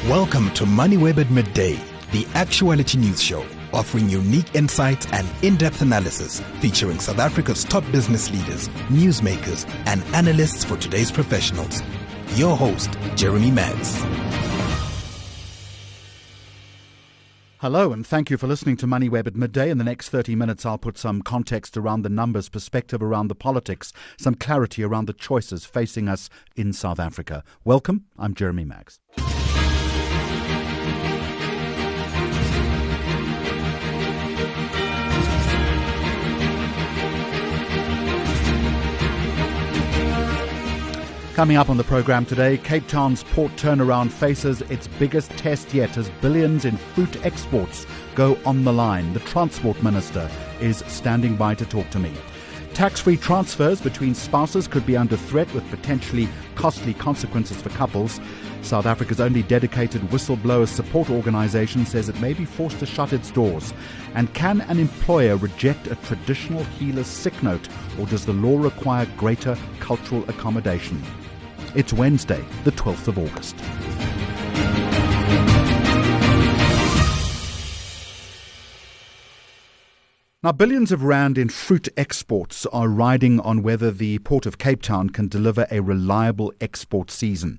Welcome to Moneyweb at Midday, the actuality news show, offering unique insights and in-depth analysis, featuring South Africa's top business leaders, newsmakers, and analysts for today's professionals. Your host, Jeremy Maggs. Hello, and thank you for listening to Moneyweb at Midday. In the next 30 minutes, I'll put some context around the numbers, perspective around the politics, some clarity around the choices facing us in South Africa. Welcome, I'm Jeremy Maggs. Coming up on the programme today, Cape Town's port turnaround faces its biggest test yet as billions in fruit exports go on the line. The Transport Minister is standing by to talk to me. Tax-free transfers between spouses could be under threat with potentially costly consequences for couples. South Africa's only dedicated whistleblower support organisation says it may be forced to shut its doors. And can an employer reject a traditional healer's sick note, or does the law require greater cultural accommodation? It's Wednesday, the 12th of August. Now, billions of rand in fruit exports are riding on whether the Port of Cape Town can deliver a reliable export season.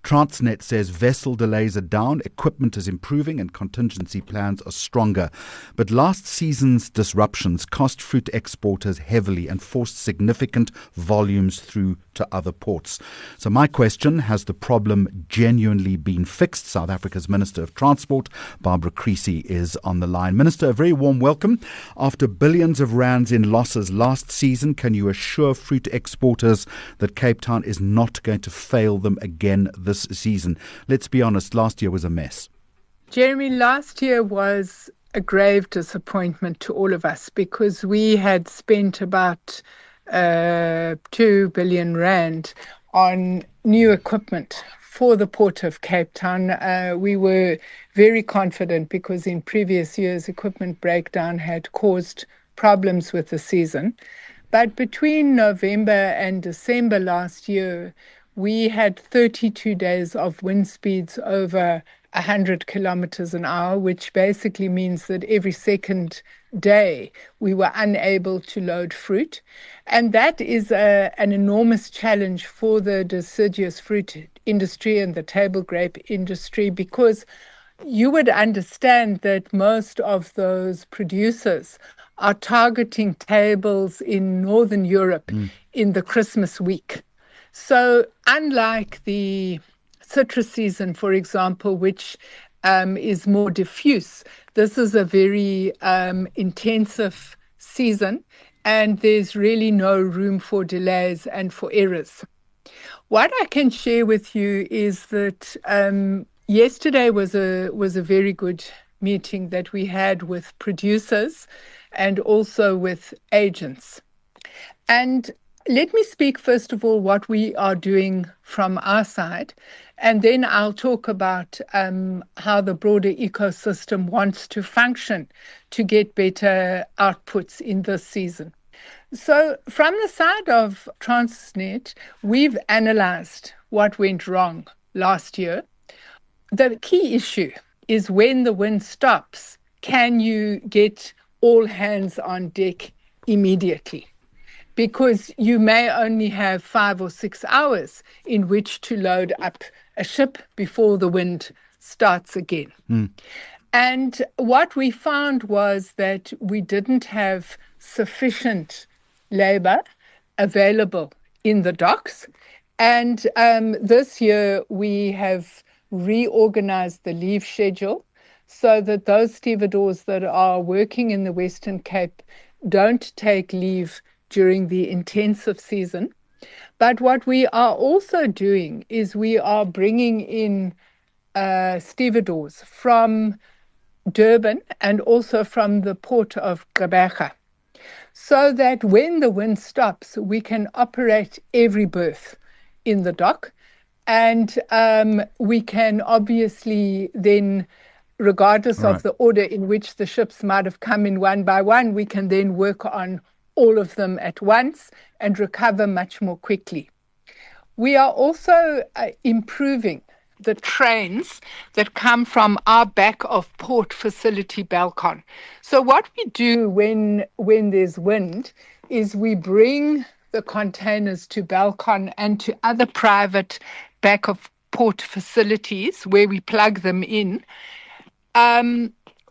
Transnet says vessel delays are down, equipment is improving and contingency plans are stronger. But last season's disruptions cost fruit exporters heavily and forced significant volumes through to other ports. So my question, has the problem genuinely been fixed? South Africa's Minister of Transport, Barbara Creecy, is on the line. Minister, a very warm welcome. After billions of rands in losses last season, can you assure fruit exporters that Cape Town is not going to fail them again this season? Let's be honest, last year was a mess. Jeremy, last year was a grave disappointment to all of us because we had spent about 2 billion rand on new equipment for the Port of Cape Town. We were very confident because in previous years equipment breakdown had caused problems with the season. But between November and December last year, we had 32 days of wind speeds over 100 kilometers an hour, which basically means that every second day we were unable to load fruit. And that is an enormous challenge for the deciduous fruit industry and the table grape industry, because you would understand that most of those producers are targeting tables in Northern Europe in the Christmas week. So unlike the citrus season, for example, which is more diffuse, this is a very intensive season, and there's really no room for delays and for errors. What I can share with you is that yesterday was a very good meeting that we had with producers and also with agents. And let me speak first of all what we are doing from our side, and then I'll talk about how the broader ecosystem wants to function to get better outputs in this season. So from the side of Transnet, we've analyzed what went wrong last year. The key issue is when the wind stops, can you get all hands on deck immediately? Because you may only have 5 or 6 hours in which to load up a ship before the wind starts again. And what we found was that we didn't have sufficient labour available in the docks. And this year we have reorganized the leave schedule so that those stevedores that are working in the Western Cape don't take leave during the intensive season. But what we are also doing is we are bringing in stevedores from Durban and also from the port of Gqeberha, so that when the wind stops, we can operate every berth in the dock. And we can obviously then, regardless of the order in which the ships might have come in one by one, we can then work on all of them at once and recover much more quickly. We are also improving the trains that come from our back of port facility Balcon. So what we do when there's wind is we bring the containers to Balcon and to other private back of port facilities where we plug them in.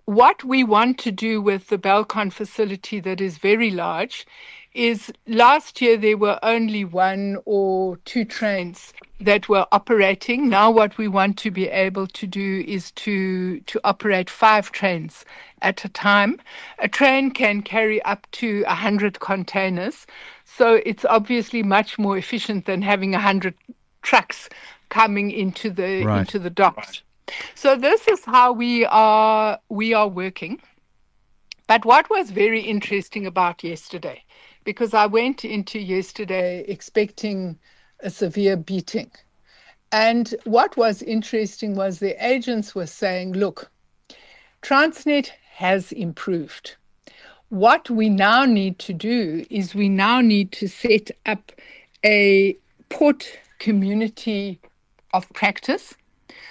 What we want to do with the Balcon facility that is very large is last year there were only 1 or 2 trains that were operating. Now what we want to be able to do is to operate 5 trains at a time. A train can carry up to 100 containers. So it's obviously much more efficient than having 100 trucks coming into the docks. So this is how we are working. But what was very interesting about yesterday, because I went into yesterday expecting a severe beating. And what was interesting was the agents were saying, look, Transnet has improved. What we now need to do is we now need to set up a port community of practice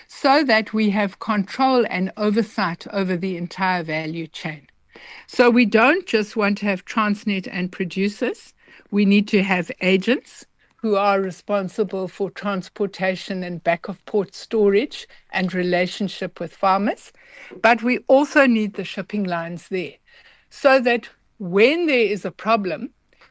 so that we have control and oversight over the entire value chain. So we don't just want to have Transnet and producers. We need to have agents who are responsible for transportation and back of port storage and relationship with farmers. But we also need the shipping lines there so that when there is a problem,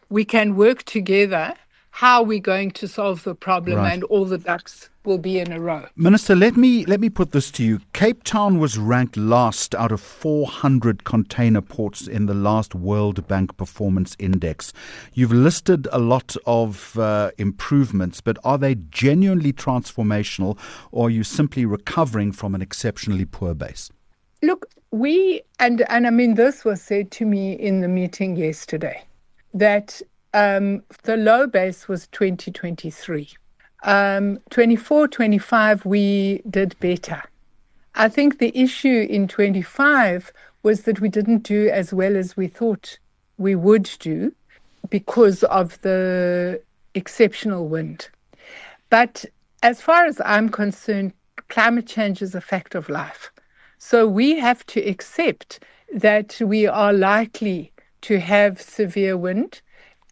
we can work together how we're going to solve the problem, and all the ducks will be in a row. Minister, let me put this to you. Cape Town was ranked last out of 400 container ports in the last World Bank Performance Index. You've listed a lot of improvements, but are they genuinely transformational, or are you simply recovering from an exceptionally poor base? Look, and I mean, this was said to me in the meeting yesterday, that the low base was 2023. 24, 25, we did better. I think the issue in 25 was that we didn't do as well as we thought we would do because of the exceptional wind. But as far as I'm concerned, climate change is a fact of life. So we have to accept that we are likely to have severe wind,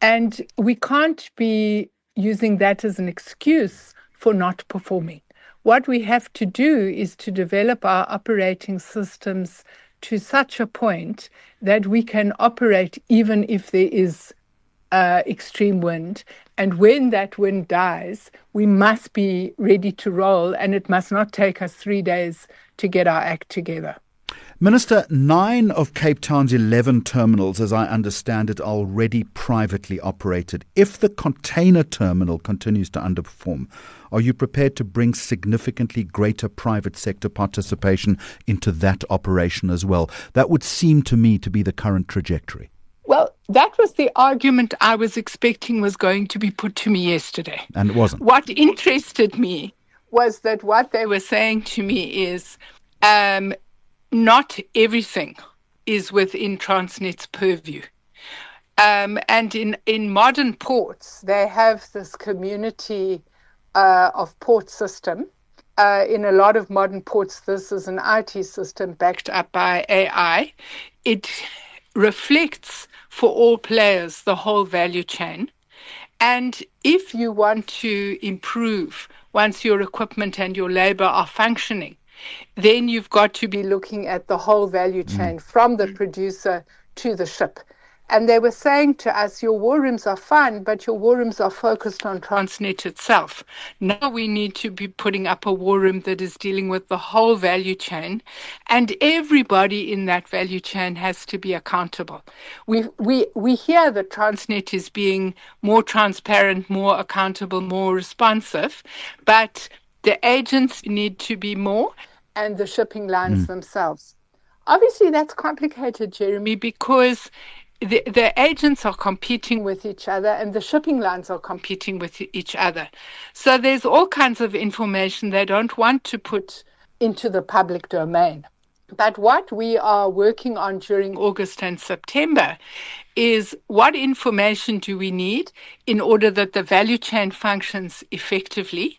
and we can't be using that as an excuse for not performing. What we have to do is to develop our operating systems to such a point that we can operate even if there is extreme wind. And when that wind dies, we must be ready to roll, and it must not take us 3 days to get our act together. Minister, 9 of Cape Town's 11 terminals, as I understand it, are already privately operated. If the container terminal continues to underperform, are you prepared to bring significantly greater private sector participation into that operation as well? That would seem to me to be the current trajectory. Well, that was the argument I was expecting was going to be put to me yesterday. And it wasn't. What interested me was that what they were saying to me is not everything is within Transnet's purview. And in modern ports, they have this community of port system. In a lot of modern ports, this is an IT system backed up by AI. It reflects for all players the whole value chain. And if you want to improve once your equipment and your labor are functioning, then you've got to be looking at the whole value chain from the producer to the ship. And they were saying to us, your war rooms are fine, but your war rooms are focused on Transnet itself. Now we need to be putting up a war room that is dealing with the whole value chain, and everybody in that value chain has to be accountable. We hear that Transnet is being more transparent, more accountable, more responsive, but the agents need to be more, and the shipping lines themselves. Obviously, that's complicated, Jeremy, because the agents are competing with each other and the shipping lines are competing with each other. So there's all kinds of information they don't want to put into the public domain. But what we are working on during August and September is what information do we need in order that the value chain functions effectively.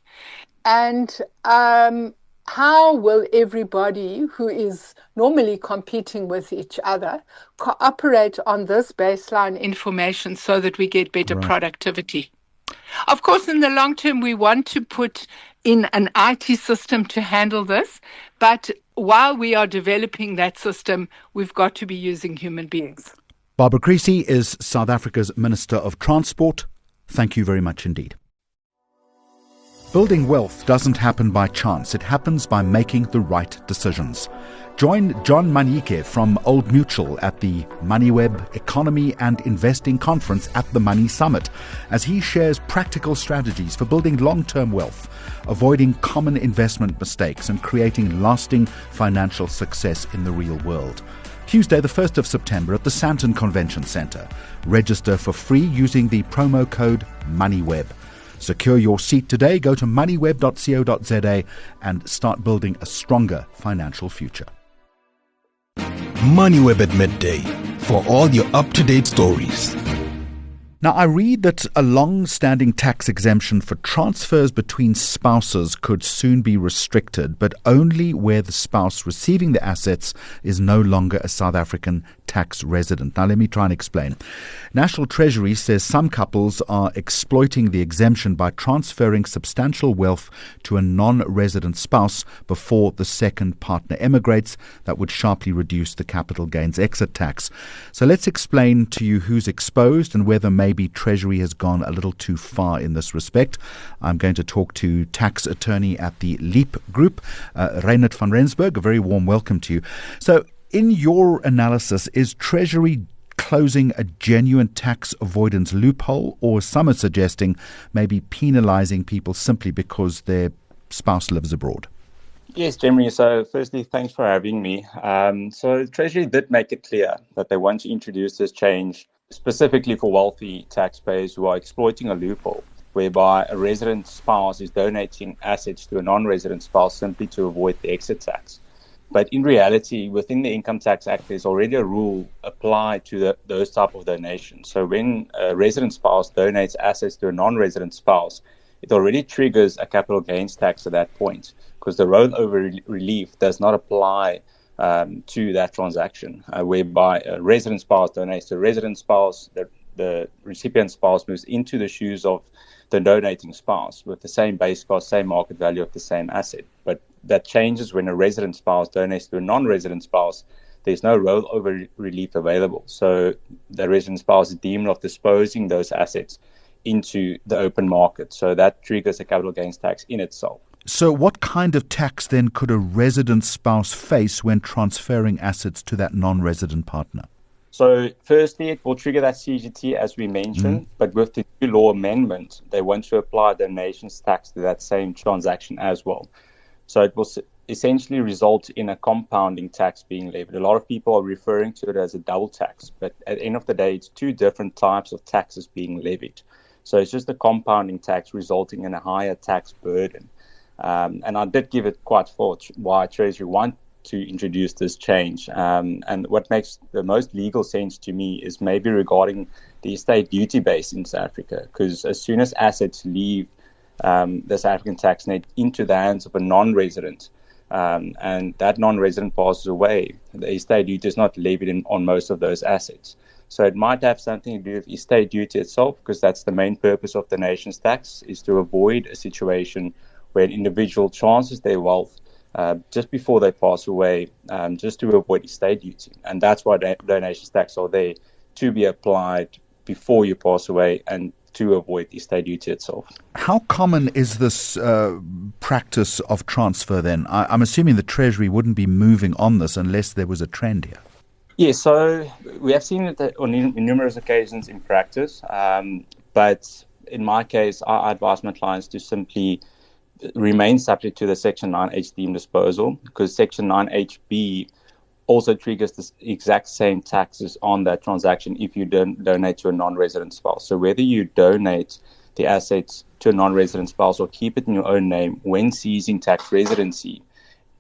And how will everybody who is normally competing with each other cooperate on this baseline information so that we get better productivity? Of course, in the long term, we want to put in an IT system to handle this, but while we are developing that system, we've got to be using human beings. Barbara Creasy is South Africa's Minister of Transport. Thank you very much indeed. Building wealth doesn't happen by chance. It happens by making the right decisions. Join John Manike from Old Mutual at the Moneyweb Economy and Investing Conference at the Money Summit as he shares practical strategies for building long-term wealth, avoiding common investment mistakes and creating lasting financial success in the real world. Tuesday, the 1st of September at the Sandton Convention Centre. Register for free using the promo code MONEYWEB. Secure your seat today. Go to moneyweb.co.za and start building a stronger financial future. Moneyweb at midday for all your up-to-date stories. Now, I read that a long-standing tax exemption for transfers between spouses could soon be restricted, but only where the spouse receiving the assets is no longer a South African tax resident. Now, let me try and explain. National Treasury says some couples are exploiting the exemption by transferring substantial wealth to a non-resident spouse before the second partner emigrates. That would sharply reduce the capital gains exit tax. So let's explain to you who's exposed and whether maybe Treasury has gone a little too far in this respect. I'm going to talk to tax attorney at the Leap Group, Reinhard van Rensburg. A very warm welcome to you. So, in your analysis, is Treasury closing a genuine tax avoidance loophole, or some are suggesting maybe penalising people simply because their spouse lives abroad? Yes, Jeremy. So firstly, thanks for having me. So Treasury did make it clear that they want to introduce this change specifically for wealthy taxpayers who are exploiting a loophole whereby a resident spouse is donating assets to a non-resident spouse simply to avoid the exit tax. But in reality, within the Income Tax Act, there's already a rule applied to those type of donations. So when a resident spouse donates assets to a non-resident spouse, it already triggers a capital gains tax at that point because the rollover relief does not apply to that transaction, whereby a resident spouse donates to a resident spouse, the recipient spouse moves into the shoes of the donating spouse with the same base cost, same market value of the same asset. But that changes when a resident spouse donates to a non-resident spouse. There's no rollover relief available. So the resident spouse is deemed of disposing those assets into the open market. So that triggers a capital gains tax in itself. So what kind of tax then could a resident spouse face when transferring assets to that non-resident partner? So firstly, it will trigger that CGT as we mentioned, but with the new law amendment, they want to apply donations tax to that same transaction as well. So it will essentially result in a compounding tax being levied. A lot of people are referring to it as a double tax, but at the end of the day, it's two different types of taxes being levied. So it's just a compounding tax resulting in a higher tax burden. And I did give it quite thought why Treasury want to introduce this change. And what makes the most legal sense to me is maybe regarding the estate duty base in South Africa, because as soon as assets leave the South African tax net into the hands of a non-resident, and that non-resident passes away, the estate duty is not levied on most of those assets. So it might have something to do with estate duty itself, because that's the main purpose of the nation's tax, is to avoid a situation where an individual transfers their wealth just before they pass away, just to avoid estate duty. And that's why donations tax are there, to be applied before you pass away and to avoid estate duty itself. How common is this practice of transfer then? I'm assuming the Treasury wouldn't be moving on this unless there was a trend here. Yeah, so we have seen it on numerous occasions in practice, but in my case, I advise my clients to simply remain subject to the Section 9H deemed disposal, because Section 9HB also triggers the exact same taxes on that transaction if you donate to a non-resident spouse. So whether you donate the assets to a non-resident spouse or keep it in your own name, when ceasing tax residency,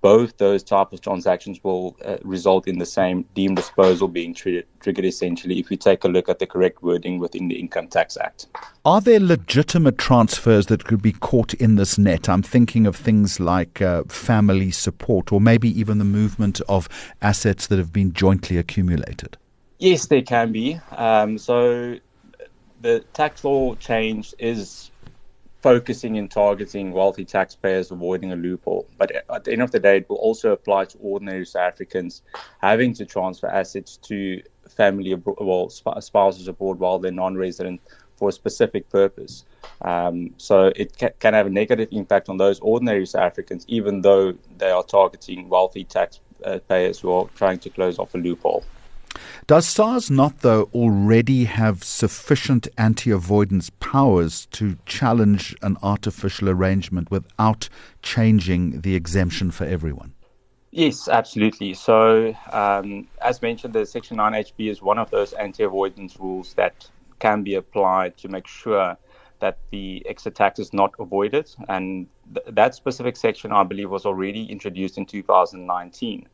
both those type of transactions will result in the same deemed disposal being triggered essentially if you take a look at the correct wording within the Income Tax Act. Are there legitimate transfers that could be caught in this net? I'm thinking of things like family support or maybe even the movement of assets that have been jointly accumulated. Yes, there can be. So the tax law change is focusing and targeting wealthy taxpayers avoiding a loophole. But at the end of the day, it will also apply to ordinary South Africans having to transfer assets to family spouses abroad while they're non-resident for a specific purpose. So it can have a negative impact on those ordinary South Africans, even though they are targeting wealthy taxpayers who are trying to close off a loophole. Does SARS not, though, already have sufficient anti-avoidance powers to challenge an artificial arrangement without changing the exemption for everyone? Yes, absolutely. So, as mentioned, the Section 9HB is one of those anti-avoidance rules that can be applied to make sure that the extra tax is not avoided. And that specific section, I believe, was already introduced in 2019.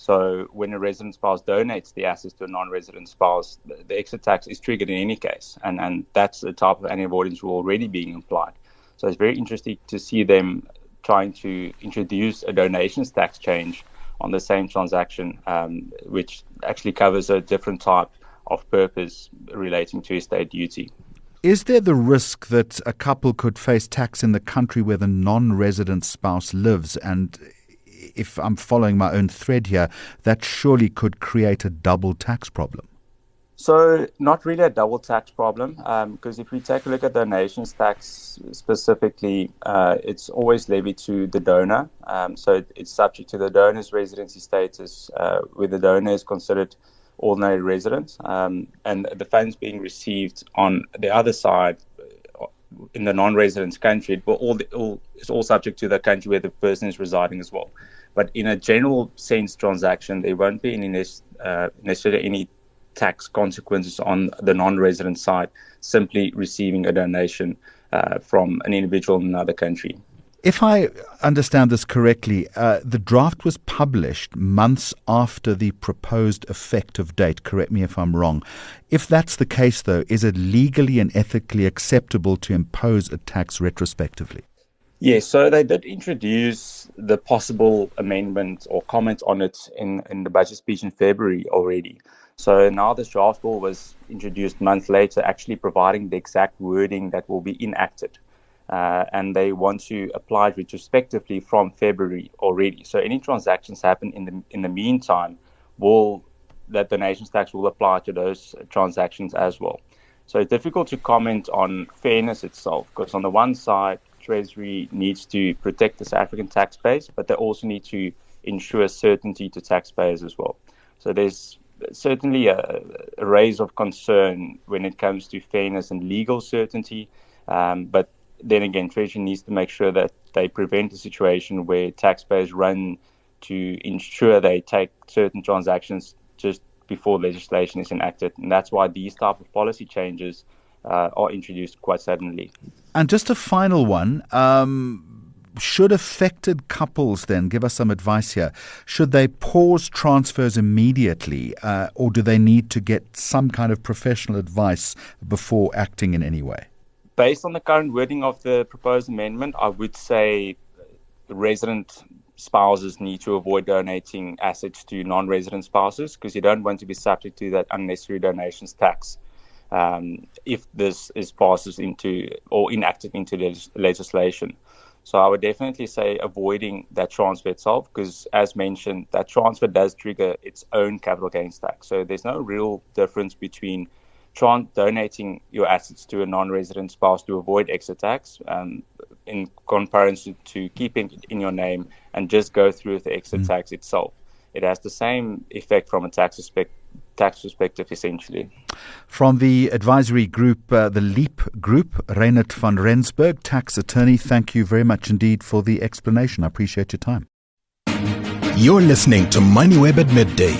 So when a resident spouse donates the assets to a non-resident spouse, the extra tax is triggered in any case. And that's the type of anti-avoidance rule already being applied. So it's very interesting to see them trying to introduce a donations tax change on the same transaction, which actually covers a different type of purpose relating to estate duty. Is there the risk that a couple could face tax in the country where the non-resident spouse lives? And if I'm following my own thread here, that surely could create a double tax problem. So not really a double tax problem, because if we take a look at donations tax specifically, it's always levied to the donor. So it's subject to the donor's residency status, where the donor is considered ordinary resident, and the funds being received on the other side in the non-resident's country, it's all subject to the country where the person is residing as well. But in a general sense transaction, there won't be any necessarily any tax consequences on the non-resident side simply receiving a donation from an individual in another country. If I understand this correctly, the draft was published months after the proposed effective date. Correct me if I'm wrong. If that's the case, though, is it legally and ethically acceptable to impose a tax retrospectively? Yes, so they did introduce the possible amendment or comment on it in the budget speech in February already. So now this draft bill was introduced months later, actually providing the exact wording that will be enacted. And they want to apply it retrospectively from February already. So any transactions happen in the meantime, that donations tax will apply to those transactions as well. So it's difficult to comment on fairness itself, because on the one side, Treasury needs to protect the South African tax base, but they also need to ensure certainty to taxpayers as well. So there's certainly a raise of concern when it comes to fairness and legal certainty, but then again, Treasury needs to make sure that they prevent a situation where taxpayers run to ensure they take certain transactions just before legislation is enacted. And that's why these type of policy changes are introduced quite suddenly. And just a final one, should affected couples then, give us some advice here, should they pause transfers immediately or do they need to get some kind of professional advice before acting in any way? Based on the current wording of the proposed amendment, I would say resident spouses need to avoid donating assets to non-resident spouses, because you don't want to be subject to that unnecessary donations tax if this is passes into or enacted into legislation. So I would definitely say avoiding that transfer itself, because as mentioned, that transfer does trigger its own capital gains tax. So there's no real difference between donating your assets to a non-resident spouse to avoid extra tax in comparison to keeping it in your name and just go through with the extra tax itself. It has the same effect from a tax perspective, essentially. From the advisory group, the LEAP Group, Reinert van Rensburg, tax attorney, thank you very much indeed for the explanation. I appreciate your time. You're listening to Moneyweb at Midday.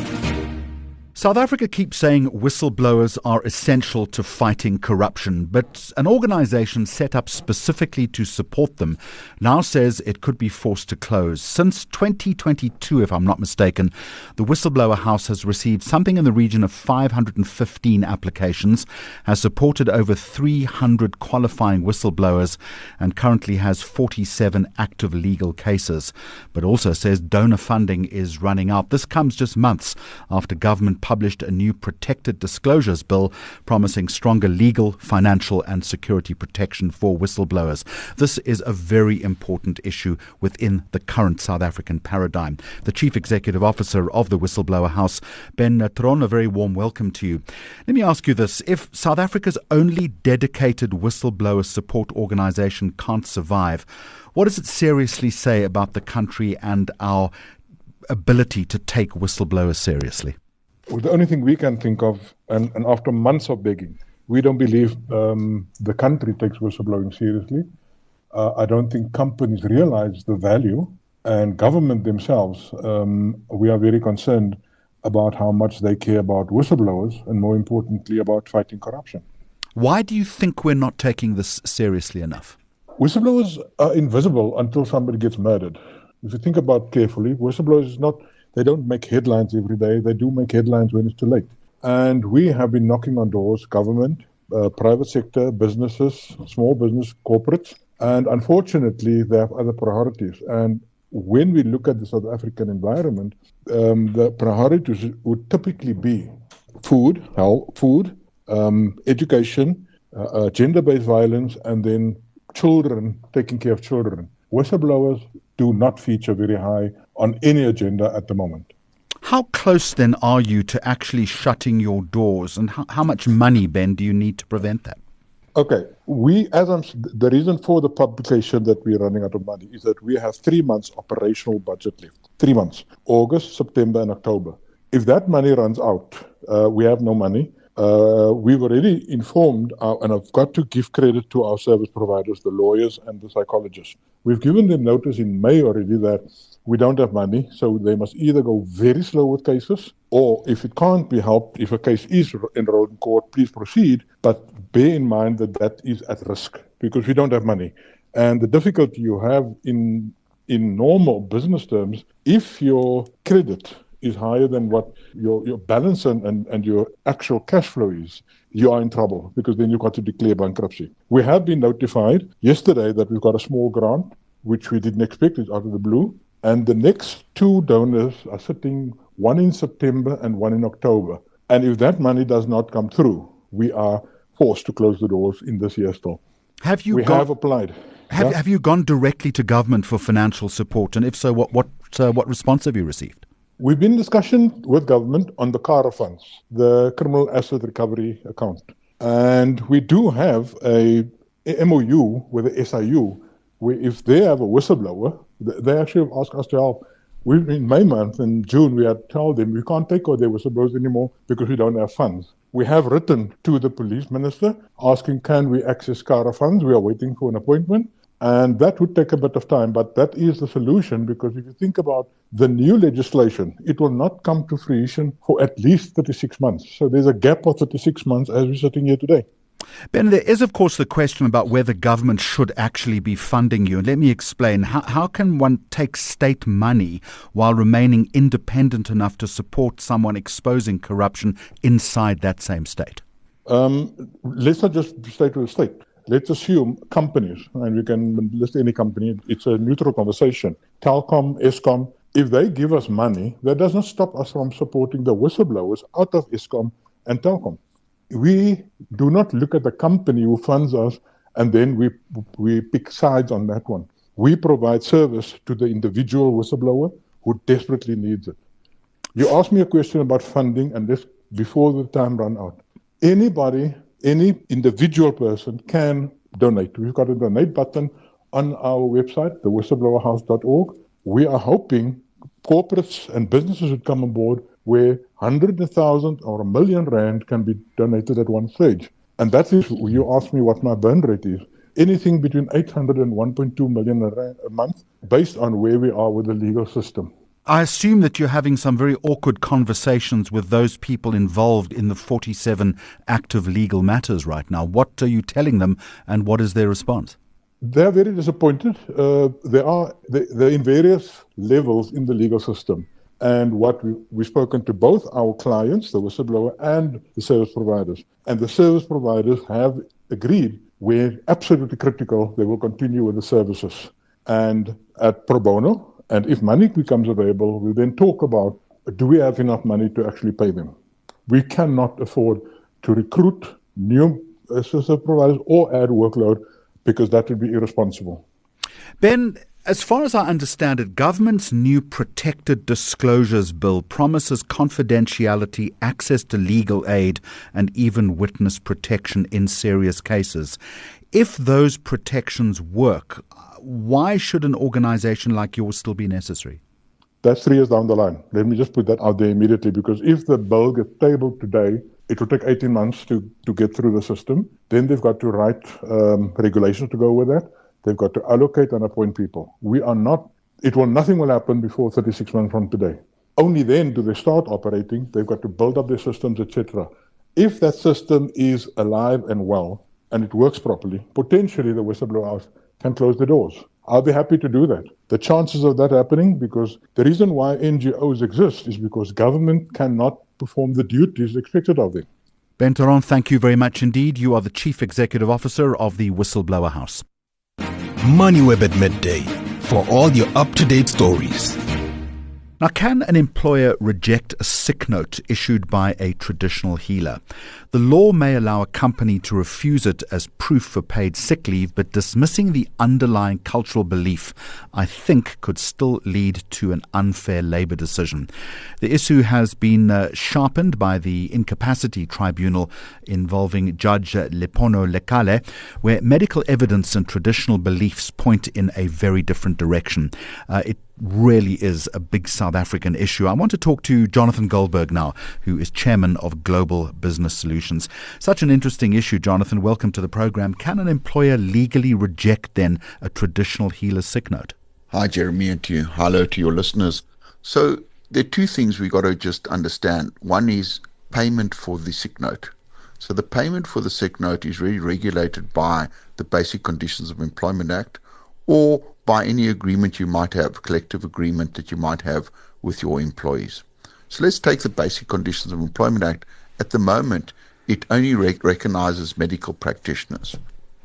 South Africa keeps saying whistleblowers are essential to fighting corruption, but an organisation set up specifically to support them now says it could be forced to close. Since 2022, if I'm not mistaken, the Whistleblower House has received something in the region of 515 applications, has supported over 300 qualifying whistleblowers, and currently has 47 active legal cases, but also says donor funding is running out. This comes just months after government published a new protected disclosures bill promising stronger legal, financial and security protection for whistleblowers. This is a very important issue within the current South African paradigm. The Chief Executive Officer of the Whistleblower House, Ben Tron, a very warm welcome to you. Let me ask you this. If South Africa's only dedicated whistleblower support organisation can't survive, what does it seriously say about the country and our ability to take whistleblowers seriously? Well, the only thing we can think of, and after months of begging, we don't believe the country takes whistleblowing seriously. I don't think companies realize the value, and government themselves, we are very concerned about how much they care about whistleblowers and, more importantly, about fighting corruption. Why do you think we're not taking this seriously enough? Whistleblowers are invisible until somebody gets murdered. If you think about carefully, whistleblowers they don't make headlines every day. They do make headlines when it's too late. And we have been knocking on doors, government, private sector, businesses, small business, corporates. And unfortunately, they have other priorities. And when we look at the South African environment, the priorities would typically be food, health, education, gender-based violence, and then children, taking care of children. Whistleblowers do not feature very high on any agenda at the moment. How close then are you to actually shutting your doors, and how much money, Ben, do you need to prevent that? Okay, the reason for the publication that we're running out of money is that we have 3 months operational budget left. 3 months, August, September and October. If that money runs out, we have no money. We've already informed, and I've got to give credit to our service providers, the lawyers and the psychologists. We've given them notice in May already that we don't have money, so they must either go very slow with cases, or if it can't be helped, if a case is enrolled in court, please proceed, but bear in mind that that is at risk, because we don't have money. And the difficulty you have in normal business terms, if your credit is higher than what your balance and your actual cash flow is, you are in trouble, because then you've got to declare bankruptcy. We have been notified yesterday that we've got a small grant, which we didn't expect, it's out of the blue. And the next 2 donors are sitting, one in September and one in October. And if that money does not come through, we are forced to close the doors in this year still. Have applied. Have you gone directly to government for financial support? And if so, what response have you received? We've been in discussion with government on the CARA funds, the Criminal Asset Recovery Account. And we do have a MOU with the SIU, where if they have a whistleblower, they actually have asked us to help. In May month and June, we had told them we can't take all their whistleblowers anymore because we don't have funds. We have written to the police minister asking, can we access CARA funds? We are waiting for an appointment. And that would take a bit of time, but that is the solution, because if you think about the new legislation, it will not come to fruition for at least 36 months. So there's a gap of 36 months as we're sitting here today. Ben, there is, of course, the question about whether government should actually be funding you. And let me explain. How can one take state money while remaining independent enough to support someone exposing corruption inside that same state? Let's not just state to the state. Let's assume companies, and we can list any company, it's a neutral conversation. Telkom, Eskom, if they give us money, that does not stop us from supporting the whistleblowers out of Eskom and Telkom. We do not look at the company who funds us and then we pick sides on that one. We provide service to the individual whistleblower who desperately needs it. You asked me a question about funding, and this before the time ran out. Anybody, any individual person can donate. We've got a donate button on our website, thewhistleblowerhouse.org. We are hoping corporates and businesses would come on board where 100,000 or R1 million can be donated at one stage. And that is, you asked me what my burn rate is. Anything between 800 and 1.2 million a month, based on where we are with the legal system. I assume that you're having some very awkward conversations with those people involved in the 47 active legal matters right now. What are you telling them, and what is their response? They're very disappointed. They're in various levels in the legal system. And what we've spoken to both our clients, the whistleblower, and the service providers. And the service providers have agreed where absolutely critical, they will continue with the services. And at pro bono, and if money becomes available, we then talk about, do we have enough money to actually pay them? We cannot afford to recruit new service providers or add workload, because that would be irresponsible. Ben, as far as I understand it, government's new Protected Disclosures Bill promises confidentiality, access to legal aid, and even witness protection in serious cases. If those protections work, why should an organization like yours still be necessary? That's 3 years down the line. Let me just put that out there immediately, because if the bill gets tabled today, it will take 18 months to get through the system. Then they've got to write regulations to go with that. They've got to allocate and appoint people. Nothing will happen before 36 months from today. Only then do they start operating. They've got to build up their systems, etc. If that system is alive and well, and it works properly, potentially the whistleblowers can close the doors. I'll be happy to do that. The chances of that happening, because the reason why NGOs exist is because government cannot perform the duties expected of them. Ben Theron, thank you very much indeed. You are the Chief Executive Officer of the Whistleblower House. Moneyweb at midday, for all your up-to-date stories. Now, can an employer reject a sick note issued by a traditional healer? The law may allow a company to refuse it as proof for paid sick leave, but dismissing the underlying cultural belief, I think, could still lead to an unfair labour decision. The issue has been sharpened by the Incapacity Tribunal involving Judge Lepono Lekale, where medical evidence and traditional beliefs point in a very different direction. It really is a big South African issue. I want to talk to Jonathan Goldberg now, who is chairman of Global Business Solutions. Such an interesting issue, Jonathan. Welcome to the program. Can an employer legally reject then a traditional healer's sick note? Hi, Jeremy, and to you. Hello to your listeners. So there are two things we got to just understand. One is payment for the sick note. So the payment for the sick note is really regulated by the Basic Conditions of Employment Act, or by any agreement you might have, collective agreement that you might have with your employees. So let's take the Basic Conditions of Employment Act. At the moment, it only recognizes medical practitioners.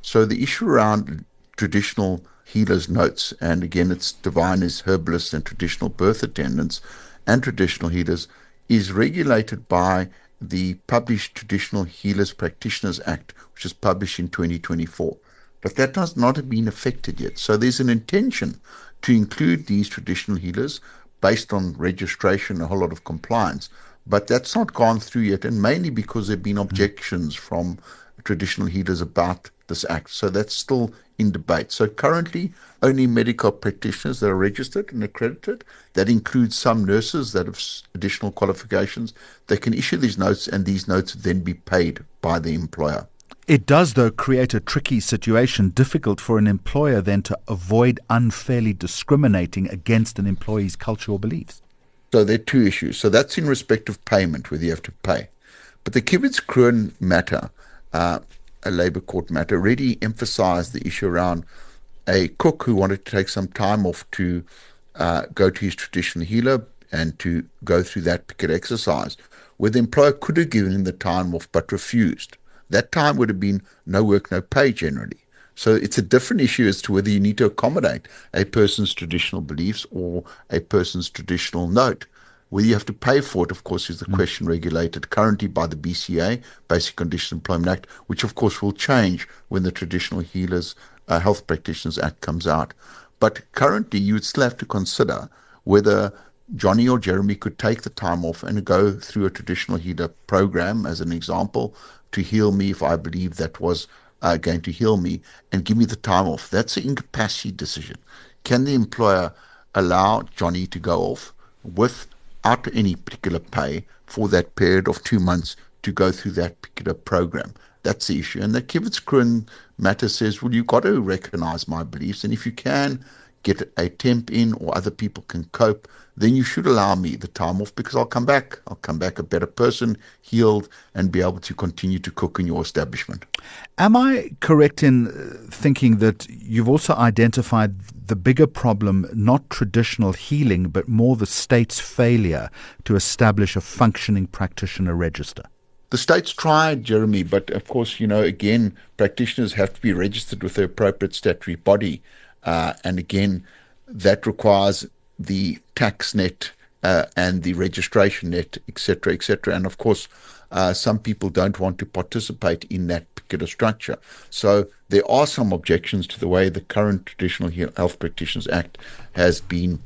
So the issue around traditional healers' notes, and again it's defined as herbalists and traditional birth attendants and traditional healers, is regulated by the published Traditional Healers Practitioners Act, which is published in 2024. But that has not been affected yet. So there's an intention to include these traditional healers based on registration, a whole lot of compliance. But that's not gone through yet, and mainly because there have been objections from traditional healers about this act. So that's still in debate. So currently, only medical practitioners that are registered and accredited, that includes some nurses that have additional qualifications, they can issue these notes, and these notes then be paid by the employer. It does, though, create a tricky situation, difficult for an employer then to avoid unfairly discriminating against an employee's cultural beliefs. So there are two issues. So that's in respect of payment, whether you have to pay. But the Kivitz-Kroon matter, a labour court matter, really emphasised the issue around a cook who wanted to take some time off to go to his traditional healer and to go through that particular exercise, where the employer could have given him the time off but refused. That time would have been no work, no pay generally. So it's a different issue as to whether you need to accommodate a person's traditional beliefs or a person's traditional note. Whether you have to pay for it, of course, is the question regulated currently by the BCA, Basic Conditions of Employment Act, which of course will change when the Traditional Healers Health Practitioners Act comes out. But currently you would still have to consider whether Johnny or Jeremy could take the time off and go through a traditional healer program, as an example, to heal me if I believe that was going to heal me, and give me the time off. That's an incapacity decision. Can the employer allow Johnny to go off without any particular pay for that period of 2 months to go through that particular program? That's the issue. And the Kivitz-Kroon matter says, well, you've got to recognize my beliefs, and if you can get a temp in or other people can cope, then you should allow me the time off, because I'll come back. I'll come back a better person, healed, and be able to continue to cook in your establishment. Am I correct in thinking that you've also identified the bigger problem, not traditional healing, but more the state's failure to establish a functioning practitioner register? The state's tried, Jeremy, but of course, again, practitioners have to be registered with the appropriate statutory body. And again, that requires the tax net and the registration net, etc., etc. And of course, some people don't want to participate in that particular structure. So there are some objections to the way the current Traditional Health Practitioners Act has been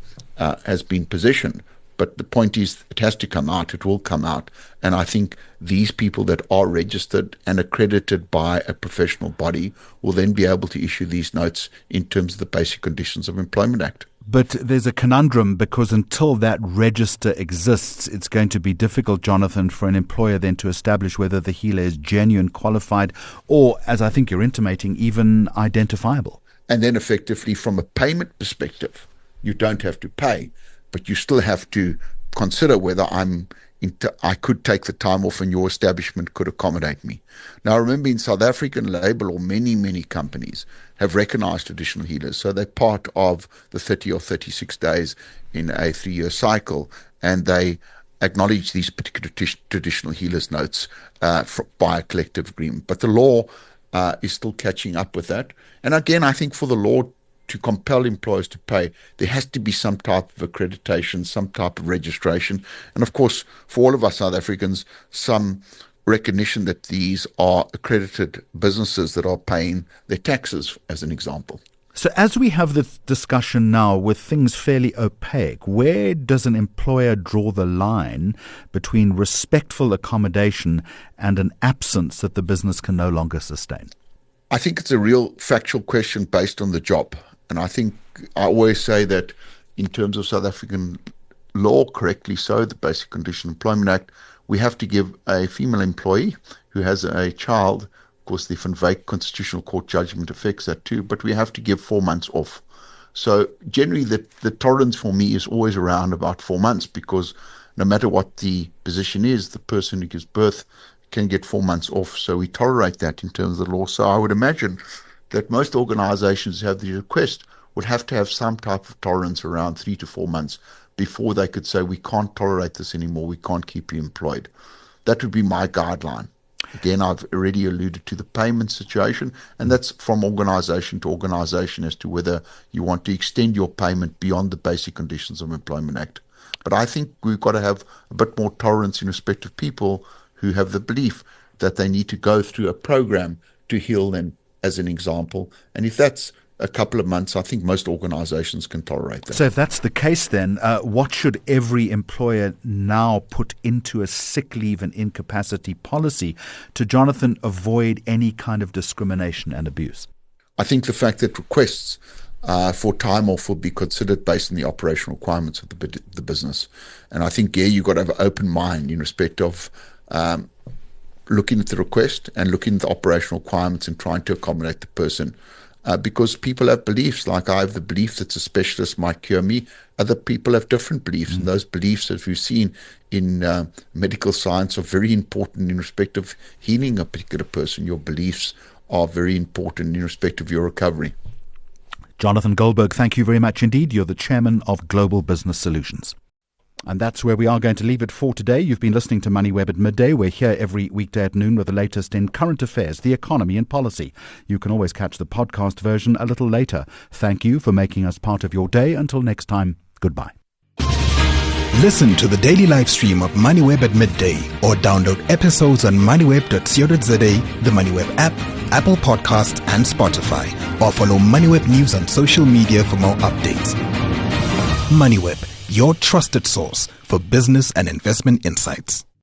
positioned. But the point is, it has to come out. It will come out. And I think these people that are registered and accredited by a professional body will then be able to issue these notes in terms of the Basic Conditions of Employment Act. But there's a conundrum, because until that register exists, it's going to be difficult, Jonathan, for an employer then to establish whether the healer is genuine, qualified, or, as I think you're intimating, even identifiable. And then effectively, from a payment perspective, you don't have to pay, but you still have to consider whether I could take the time off and your establishment could accommodate me. Now, remember, in South African labour law, many, many companies have recognised traditional healers. So they're part of the 30 or 36 days in a 3-year cycle, and they acknowledge these particular traditional healers notes by a collective agreement. But the law is still catching up with that. And again, I think for the law to compel employers to pay, there has to be some type of accreditation, some type of registration. And of course, for all of us South Africans, some recognition that these are accredited businesses that are paying their taxes, as an example. So as we have this discussion now with things fairly opaque, where does an employer draw the line between respectful accommodation and an absence that the business can no longer sustain? I think it's a real factual question based on the job. And I think I always say that in terms of South African law, correctly so, the Basic Conditions of Employment Act, we have to give a female employee who has a child, of course the Van Wyk Constitutional Court judgment affects that too, but we have to give 4 months off. So generally the tolerance for me is always around about 4 months, because no matter what the position is, the person who gives birth can get 4 months off. So we tolerate that in terms of the law. So I would imagine that most organizations who have the request would have to have some type of tolerance around 3 to 4 months before they could say, we can't tolerate this anymore, we can't keep you employed. That would be my guideline. Again, I've already alluded to the payment situation, and that's from organization to organization as to whether you want to extend your payment beyond the Basic Conditions of Employment Act. But I think we've got to have a bit more tolerance in respect of people who have the belief that they need to go through a program to heal them, as an example. And if that's a couple of months, I think most organizations can tolerate that. So if that's the case, then what should every employer now put into a sick leave and incapacity policy to, Jonathan, avoid any kind of discrimination and abuse? I think the fact that requests for time off will be considered based on the operational requirements of the business. And I think, you've got to have an open mind in respect of looking at the request and looking at the operational requirements and trying to accommodate the person. Because people have beliefs, like I have the belief that a specialist might cure me. Other people have different beliefs, and those beliefs, as we've seen in medical science, are very important in respect of healing a particular person. Your beliefs are very important in respect of your recovery. Jonathan Goldberg, thank you very much indeed. You're the chairman of Global Business Solutions. And that's where we are going to leave it for today. You've been listening to Moneyweb at Midday. We're here every weekday at noon with the latest in current affairs, the economy and policy. You can always catch the podcast version a little later. Thank you for making us part of your day. Until next time, goodbye. Listen to the daily live stream of Moneyweb at midday or download episodes on moneyweb.co.za, the Moneyweb app, Apple Podcasts and Spotify, or follow Moneyweb News on social media for more updates. Moneyweb, your trusted source for business and investment insights.